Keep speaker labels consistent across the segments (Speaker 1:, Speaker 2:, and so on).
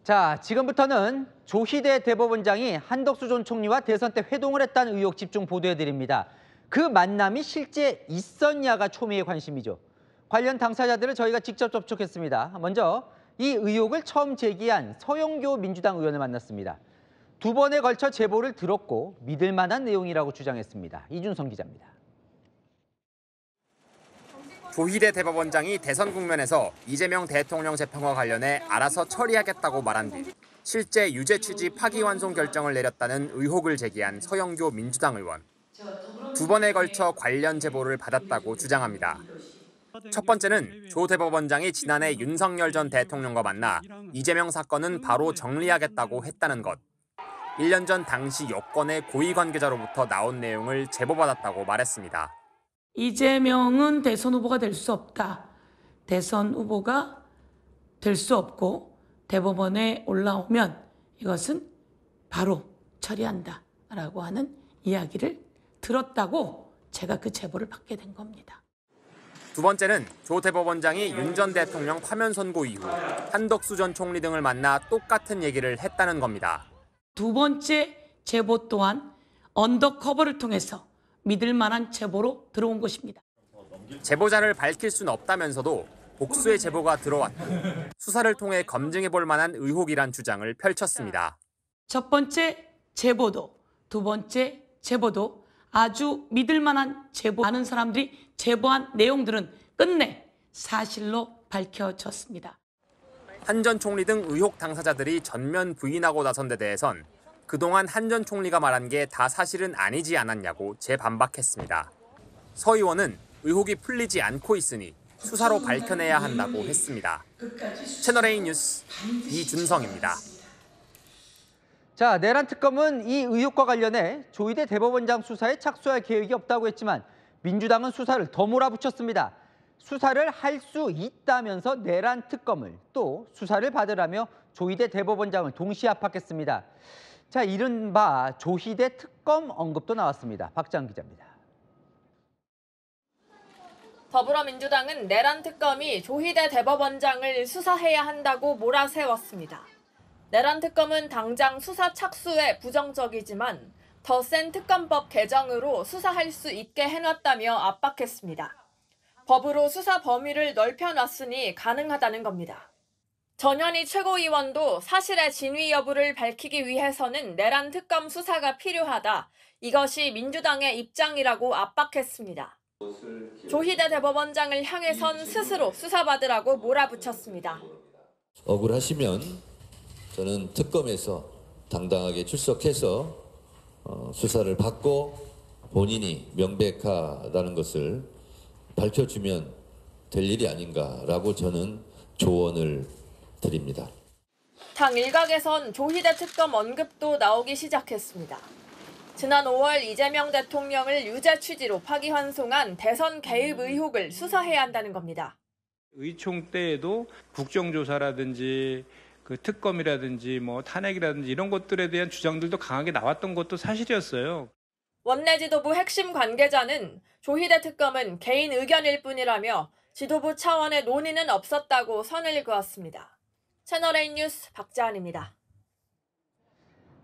Speaker 1: 자, 지금부터는 조희대 대법원장이 한덕수 전 총리와 대선 때 회동을 했다는 의혹 집중 보도해드립니다. 그 만남이 실제 있었냐가 초미의 관심이죠. 관련 당사자들을 저희가 직접 접촉했습니다. 먼저 이 의혹을 처음 제기한 서영교 민주당 의원을 만났습니다. 두 번에 걸쳐 제보를 들었고 믿을 만한 내용이라고 주장했습니다. 이준성 기자입니다.
Speaker 2: 조희대 대법원장이 대선 국면에서 이재명 대통령 재판과 관련해 알아서 처리하겠다고 말한 뒤 실제 유죄 취지 파기환송 결정을 내렸다는 의혹을 제기한 서영교 민주당 의원. 두 번에 걸쳐 관련 제보를 받았다고 주장합니다. 첫 번째는 조 대법원장이 지난해 윤석열 전 대통령과 만나 이재명 사건은 바로 정리하겠다고 했다는 것. 1년 전 당시 여권의 고위 관계자로부터 나온 내용을 제보받았다고 말했습니다.
Speaker 3: 이재명은 대선 후보가 될 수 없다. 대선 후보가 될 수 없고 대법원에 올라오면 이것은 바로 처리한다라고 하는 이야기를 들었다고 제가 그 제보를 받게 된 겁니다.
Speaker 2: 두 번째는 조 대법원장이 윤 전 대통령 파면 선고 이후 한덕수 전 총리 등을 만나 똑같은 얘기를 했다는 겁니다.
Speaker 3: 두 번째 제보 또한 언더커버를 통해서 믿을 만한 제보로 들어온 것입니다.
Speaker 2: 제보자를 밝힐 수는 없다면서도 복수의 제보가 들어왔고 수사를 통해 검증해 볼 만한 의혹이란 주장을 펼쳤습니다.
Speaker 3: 첫 번째 제보도 두 번째 제보도 아주 믿을 만한 제보, 많은 사람들이 제보한 내용들은 끝내 사실로 밝혀졌습니다.
Speaker 2: 한 전 총리 등 의혹 당사자들이 전면 부인하고 나선 데 대해선 그동안 한 전 총리가 말한 게 다 사실은 아니지 않았냐고 재반박했습니다. 서 의원은 의혹이 풀리지 않고 있으니 수사로 밝혀내야 한다고 했습니다. 채널A 뉴스 이준성입니다.
Speaker 1: 자, 내란 특검은 이 의혹과 관련해 조희대 대법원장 수사에 착수할 계획이 없다고 했지만 민주당은 수사를 더 몰아붙였습니다. 수사를 할 수 있다면서 내란 특검을 또 수사를 받으라며 조희대 대법원장을 동시에 압박했습니다. 자, 이른바 조희대 특검 언급도 나왔습니다. 박장 기자입니다.
Speaker 4: 더불어민주당은 내란 특검이 조희대 대법원장을 수사해야 한다고 몰아세웠습니다. 내란 특검은 당장 수사 착수에 부정적이지만 더 센 특검법 개정으로 수사할 수 있게 해놨다며 압박했습니다. 법으로 수사 범위를 넓혀놨으니 가능하다는 겁니다. 전현희 최고위원도 사실의 진위 여부를 밝히기 위해서는 내란 특검 수사가 필요하다. 이것이 민주당의 입장이라고 압박했습니다. 조희대 대법원장을 향해선 스스로 수사받으라고 몰아붙였습니다.
Speaker 5: 억울하시면 저는 특검에서 당당하게 출석해서 수사를 받고 본인이 명백하다는 것을 밝혀주면 될 일이 아닌가라고 저는 조언을 드립니다.
Speaker 4: 당 일각에선 조희대 특검 언급도 나오기 시작했습니다. 지난 5월 이재명 대통령을 유죄 취지로 파기환송한 대선 개입 의혹을 수사해야 한다는 겁니다.
Speaker 6: 의총 때에도 국정조사라든지 그 특검이라든지 뭐 탄핵이라든지 이런 것들에 대한 주장들도 강하게 나왔던 것도 사실이었어요.
Speaker 4: 원내 지도부 핵심 관계자는 조희대 특검은 개인 의견일 뿐이라며 지도부 차원의 논의는 없었다고 선을 그었습니다. 채널A 뉴스 박자한입니다.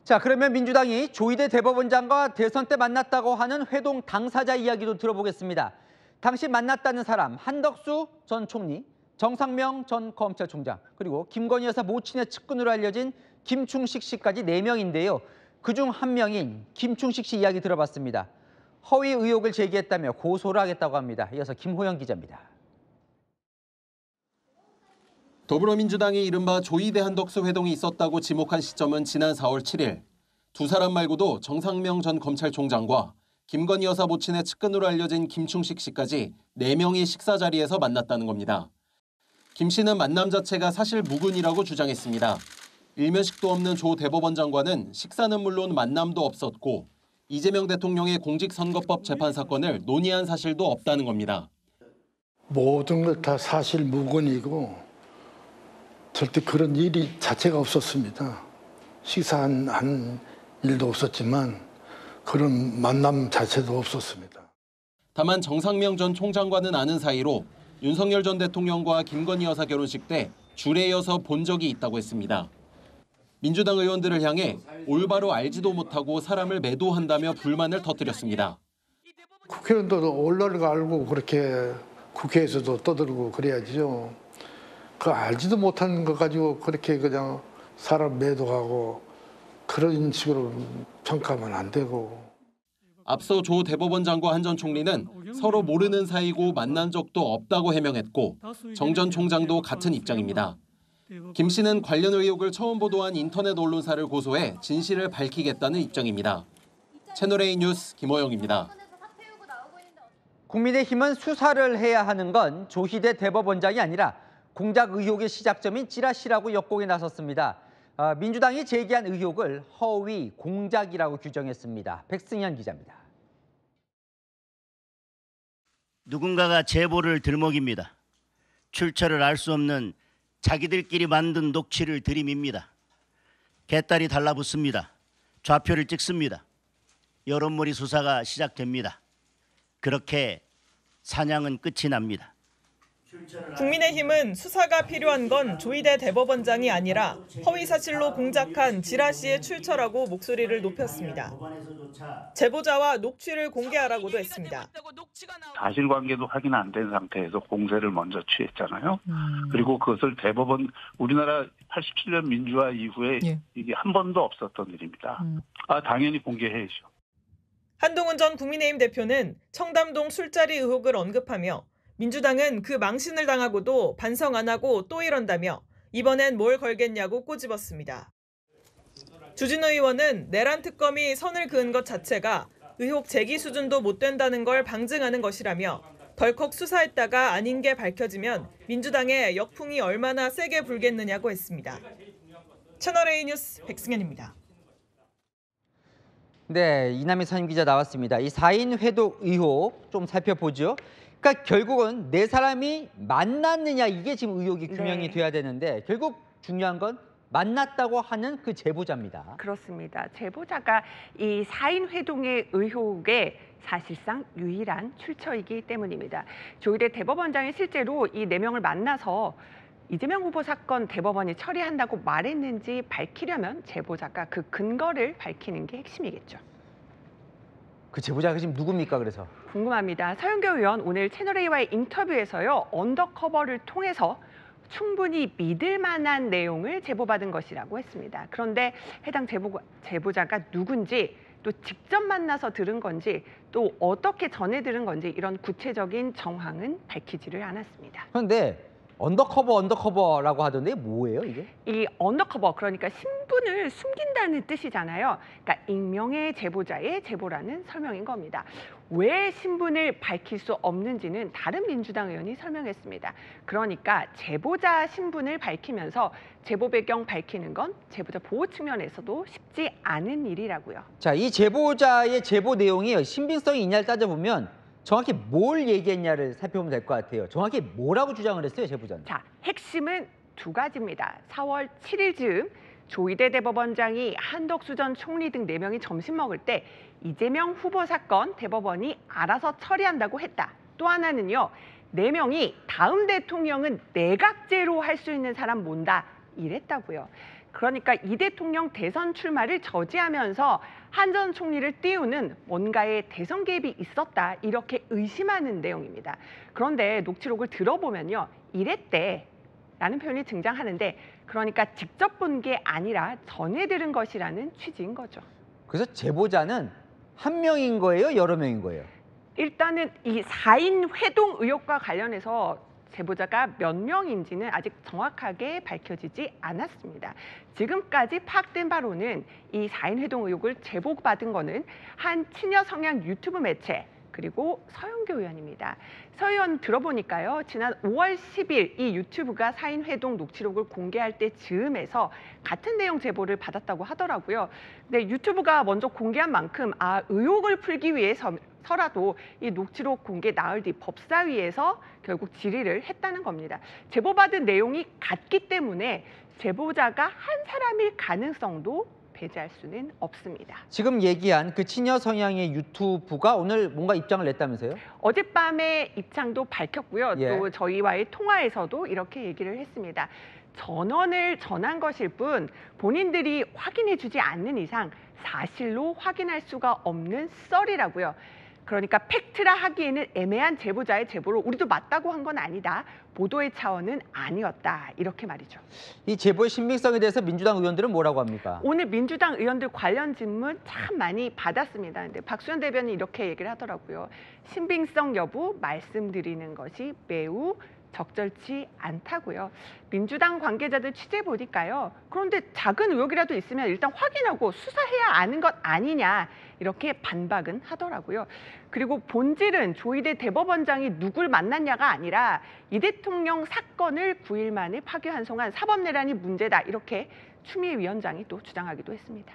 Speaker 1: 자, 그러면 민주당이 조희대 대법원장과 대선 때 만났다고 하는 회동 당사자 이야기도 들어보겠습니다. 당시 만났다는 사람 한덕수 전 총리, 정상명 전 검찰총장, 그리고 김건희 여사 모친의 측근으로 알려진 김충식 씨까지 4명인데요. 그중 한 명인 김충식 씨 이야기 들어봤습니다. 허위 의혹을 제기했다며 고소를 하겠다고 합니다. 이어서 김호영 기자입니다.
Speaker 7: 더불어민주당이 이른바 조희대 한덕수 회동이 있었다고 지목한 시점은 지난 4월 7일. 두 사람 말고도 정상명 전 검찰총장과 김건희 여사 모친의 측근으로 알려진 김충식 씨까지 4명이 식사 자리에서 만났다는 겁니다. 김 씨는 만남 자체가 사실 무근이라고 주장했습니다. 일면식도 없는 조 대법원장과는 식사는 물론 만남도 없었고 이재명 대통령의 공직선거법 재판 사건을 논의한 사실도 없다는 겁니다.
Speaker 8: 모든 걸 다 사실 무근이고 절대 그런 일이 자체가 없었습니다. 식사한 일도 없었지만 그런 만남 자체도 없었습니다.
Speaker 7: 다만 정상명 전 총장과는 아는 사이로 윤석열 전 대통령과 김건희 여사 결혼식 때 줄에 이어서 본 적이 있다고 했습니다. 민주당 의원들을 향해 올바로 알지도 못하고 사람을 매도한다며 불만을 터뜨렸습니다.
Speaker 8: 국회의원도 언론을 알고 그렇게 국회에서도 떠들고 그래야죠. 그 알지도 못하는 거 가지고 그렇게 그냥 사람 매도하고 그런 식으로 평가하면 안 되고.
Speaker 7: 앞서 조 대법원장과 한 전 총리는 서로 모르는 사이고 만난 적도 없다고 해명했고 정 전 총장도 같은 입장입니다. 김 씨는 관련 의혹을 처음 보도한 인터넷 언론사를 고소해 진실을 밝히겠다는 입장입니다. 채널A 뉴스 김호영입니다.
Speaker 1: 국민의힘은 수사를 해야 하는 건 조희대 대법원장이 아니라 공작 의혹의 시작점인 찌라시라고 역공에 나섰습니다. 민주당이 제기한 의혹을 허위, 공작이라고 규정했습니다. 백승현 기자입니다.
Speaker 9: 누군가가 제보를 들먹입니다. 출처를 알 수 없는 자기들끼리 만든 녹취를 들이밉니다. 개딸이 달라붙습니다. 좌표를 찍습니다. 여론몰이 수사가 시작됩니다. 그렇게 사냥은 끝이 납니다.
Speaker 10: 국민의힘은 수사가 필요한 건 조희대 대법원장이 아니라 허위사실로 공작한 찌라시의 출처라고 목소리를 높였습니다. 제보자와 녹취를 공개하라고도 했습니다.
Speaker 11: 사실관계도 확인 안 된 상태에서 공세를 먼저 취했잖아요. 그리고 그것을 대법원, 우리나라 87년 민주화 이후에 이게 한 번도 없었던 일입니다. 당연히 공개해야죠.
Speaker 10: 한동훈 전 국민의힘 대표는 청담동 술자리 의혹을 언급하며 민주당은 그 망신을 당하고도 반성 안 하고 또 이런다며 이번엔 뭘 걸겠냐고 꼬집었습니다. 주진우 의원은 내란 특검이 선을 그은 것 자체가 의혹 제기 수준도 못 된다는 걸 방증하는 것이라며 덜컥 수사했다가 아닌 게 밝혀지면 민주당의 역풍이 얼마나 세게 불겠느냐고 했습니다. 채널A 뉴스 백승현입니다.
Speaker 1: 네, 이남희 선임 기자 나왔습니다. 이 4인 회독 의혹 좀 살펴보죠. 그러니까 결국은 네 사람이 만났느냐 이게 지금 의혹이 규명이 돼야 되는데 결국 중요한 건 만났다고 하는 그 제보자입니다.
Speaker 12: 그렇습니다. 제보자가 이 4인 회동의 의혹의 사실상 유일한 출처이기 때문입니다. 조희대 대법원장이 실제로 이 4명을 만나서 이재명 후보 사건 대법원이 처리한다고 말했는지 밝히려면 제보자가 그 근거를 밝히는 게 핵심이겠죠.
Speaker 1: 그 제보자가 지금 누굽니까 그래서?
Speaker 12: 궁금합니다. 서영교 의원 오늘 채널A와의 인터뷰에서요. 언더커버를 통해서 충분히 믿을 만한 내용을 제보받은 것이라고 했습니다. 그런데 해당 제보자가 누군지 또 직접 만나서 들은 건지 또 어떻게 전해 들은 건지 이런 구체적인 정황은 밝히지를 않았습니다.
Speaker 1: 그런데 언더커버라고 하던데 뭐예요 이게?
Speaker 12: 이 언더커버 그러니까 신분을 숨긴다는 뜻이잖아요. 그러니까 익명의 제보자의 제보라는 설명인 겁니다. 왜 신분을 밝힐 수 없는지는 다른 민주당 의원이 설명했습니다. 그러니까 제보자 신분을 밝히면서 제보 배경 밝히는 건 제보자 보호 측면에서도 쉽지 않은 일이라고요.
Speaker 1: 자, 이 제보자의 제보 내용이 신빙성이 있냐를 따져보면 정확히 뭘 얘기했냐를 살펴보면 될 것 같아요. 정확히 뭐라고 주장을 했어요, 제보자는?
Speaker 12: 자, 핵심은 두 가지입니다. 4월 7일 즈음 조희대 대법원장이 한덕수 전 총리 등 4명이 점심 먹을 때 이재명 후보 사건 대법원이 알아서 처리한다고 했다. 또 하나는요. 4명이 다음 대통령은 내각제로 할 수 있는 사람 몬다. 이랬다고요. 그러니까 이 대통령 대선 출마를 저지하면서 한 전 총리를 띄우는 뭔가의 대선 개입이 있었다. 이렇게 의심하는 내용입니다. 그런데 녹취록을 들어보면요. 이랬대라는 표현이 등장하는데 그러니까 직접 본 게 아니라 전해 들은 것이라는 취지인 거죠.
Speaker 1: 그래서 제보자는 한 명인 거예요? 여러 명인 거예요?
Speaker 12: 일단은 이 4인 회동 의혹과 관련해서 제보자가 몇 명인지는 아직 정확하게 밝혀지지 않았습니다. 지금까지 파악된 바로는 이 4인 회동 의혹을 제보받은 거는 한 친여 성향 유튜브 매체 그리고 서영교 의원입니다. 서 의원 들어보니까요. 지난 5월 10일 이 유튜브가 4인 회동 녹취록을 공개할 때 즈음에서 같은 내용 제보를 받았다고 하더라고요. 근데 유튜브가 먼저 공개한 만큼 의혹을 풀기 위해서라도 이 녹취록 공개 나흘 뒤 법사위에서 결국 질의를 했다는 겁니다. 제보받은 내용이 같기 때문에 제보자가 한 사람일 가능성도 배제할 수는 없습니다.
Speaker 1: 지금 얘기한 그 친여 성향의 유튜브가 오늘 뭔가 입장을 냈다면서요?
Speaker 12: 어젯밤에 입장도 밝혔고요.
Speaker 1: 예.
Speaker 12: 또 저희와의 통화에서도 이렇게 얘기를 했습니다. 전원을 전한 것일 뿐 본인들이 확인해주지 않는 이상 사실로 확인할 수가 없는 썰이라고요. 그러니까 팩트라 하기에는 애매한 제보자의 제보를 우리도 맞다고 한 건 아니다. 보도의 차원은 아니었다. 이렇게 말이죠.
Speaker 1: 이 제보의 신빙성에 대해서 민주당 의원들은 뭐라고 합니까?
Speaker 12: 오늘 민주당 의원들 관련 질문 참 많이 받았습니다. 근데 박수현 대변인이 이렇게 얘기를 하더라고요. 신빙성 여부 말씀드리는 것이 매우 적절치 않다고요. 민주당 관계자들 취재 보니까요. 그런데 작은 의혹이라도 있으면 일단 확인하고 수사해야 아는 것 아니냐 이렇게 반박은 하더라고요. 그리고 본질은 조희대 대법원장이 누굴 만났냐가 아니라 이 대통령 사건을 9일 만에 파기환송한 사법내란이 문제다 이렇게 추미애 위원장이 또 주장하기도 했습니다.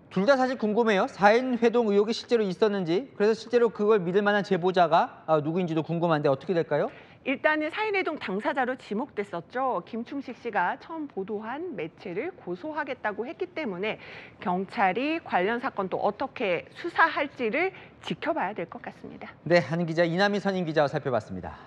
Speaker 1: 둘 다 사실 궁금해요. 4인 회동 의혹이 실제로 있었는지, 그래서 실제로 그걸 믿을 만한 제보자가 누구인지도 궁금한데 어떻게 될까요?
Speaker 12: 일단은 4인 회동 당사자로 지목됐었죠. 김충식 씨가 처음 보도한 매체를 고소하겠다고 했기 때문에 경찰이 관련 사건 또 어떻게 수사할지를 지켜봐야 될 것 같습니다.
Speaker 1: 네, 한 기자 이남희 선임 기자와 살펴봤습니다.